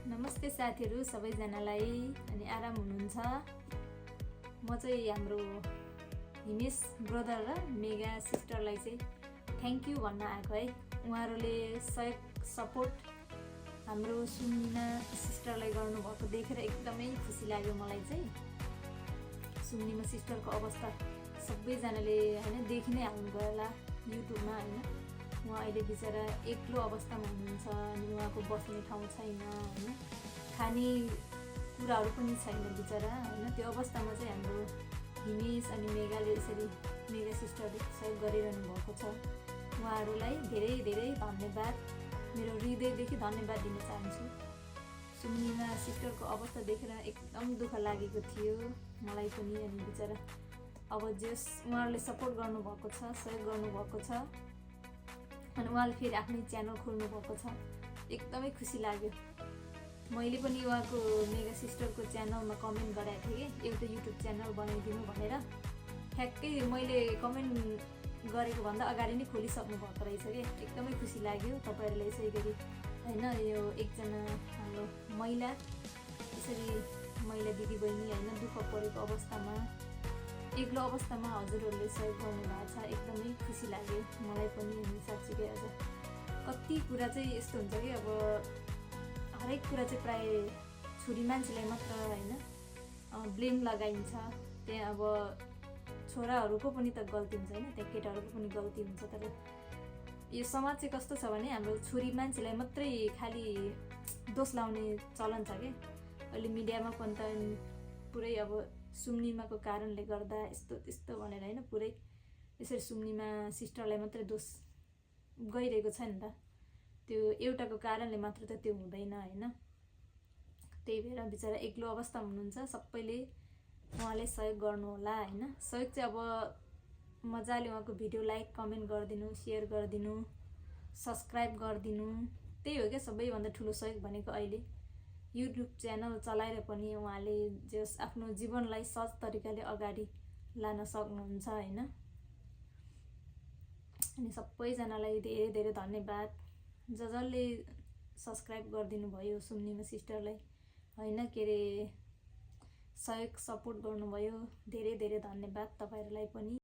नमस्ते साथीहरू सबैजनालाई अनि आराम हुनुहुन्छ। म चाहिँ हाम्रो हिमेश ब्रदर र मेगा सिस्टरलाई चाहिँ थ्याङ्क यू भन्न आएको है। उहाँहरूले सहयोग सपोर्ट हाम्रो सुम्निमा सिस्टरलाई गर्नुभएको देखेर एकदमै खुसी लाग्यो मलाई चाहिँ। सुम्निमा सिस्टरको अवस्था सबैजनाले होइन देखि नै हाल्नुभयो होला युट्युबमा होइन। उहाँ अहिले बिचरा एक्लो अवस्थामा हुनुहुन्छ अनि उहाँको बस्ने ठाउँ छैन होइन, खाने कुराहरू पनि छैन बिचरा होइन। त्यो अवस्थामा चाहिँ हाम्रो हिमेश अनि मेगाले यसरी मेगा सिस्टरले सहयोग गरिरहनु भएको छ। उहाँहरूलाई धेरै धेरै धन्यवाद, मेरो हृदयदेखि धन्यवाद दिन चाहन्छु। सुम्निमा सिस्टरको अवस्था देखेर एकदम दुःख लागेको थियो मलाई पनि। अनि बिचरा अब जस उहाँहरूले सपोर्ट गर्नुभएको छ, सहयोग गर्नुभएको छ अनि उहाँले फेरि आफ्नै च्यानल खोल्नु भएको छ, एकदमै खुसी लाग्यो। मैले पनि उहाँको मेगा सिस्टरको च्यानलमा कमेन्ट गराएको थिएँ कि एउटा युट्युब च्यानल बनाइदिनु भनेर। ठ्याक्कै मैले कमेन्ट गरेको भन्दा अगाडि नै खोलिसक्नु भएको रहेछ कि एकदमै खुसी लाग्यो। तपाईँहरूले यसै गरी होइन, यो एकजना हाम्रो महिला यसरी महिला दिदीबहिनी होइन दुःख परेको अवस्थामा एक्लो अवस्थामा हजुरहरूले सहयोग गर्नुभएको छ, एकदमै खुसी लाग्यो मलाई पनि। अनि साँच्चीकै अझ कति कुरा चाहिँ यस्तो हुन्छ कि अब हरेक कुरा चाहिँ प्राय छोरी मान्छेलाई मात्र होइन ब्लेम लगाइन्छ। त्यहाँ अब छोराहरूको पनि त गल्ती हुन्छ होइन, त्यहाँ केटाहरूको पनि गल्ती हुन्छ। तर यो समाज चाहिँ कस्तो छ भने हाम्रो छोरी मान्छेलाई मात्रै खालि दोष लाउने चलन छ कि। अहिले मिडियामा पनि त पुरै अब सुम्निमाको कारणले गर्दा यस्तो त्यस्तो भनेर होइन पुरै यसरी सुम्निमा सिस्टरलाई मात्रै दोष गइरहेको छ नि त। त्यो एउटाको कारणले मात्र त त्यो हुँदैन होइन। त्यही भएर बिचरा एक्लो अवस्थामा हुनुहुन्छ, सबैले उहाँले सहयोग गर्नुहोला होइन। सहयोग चाहिँ अब मजाले उहाँको भिडियो लाइक कमेन्ट गरिदिनु, सेयर गरिदिनु, सब्सक्राइब गरिदिनु, त्यही हो क्या सबैभन्दा ठुलो सहयोग भनेको। अहिले युट्युब च्यानल चलाएर पनि उहाँले जस आफ्नो जीवनलाई सहज तरिकाले अगाडि लान सक्नुहुन्छ होइन। अनि सबैजनालाई धेरै धेरै धन्यवाद, जसले सब्सक्राइब गरिदिनु भयो सुम्निमा सिस्टरलाई होइन, के अरे सहयोग सपोर्ट गर्नुभयो, धेरै धेरै धन्यवाद तपाईँहरूलाई पनि।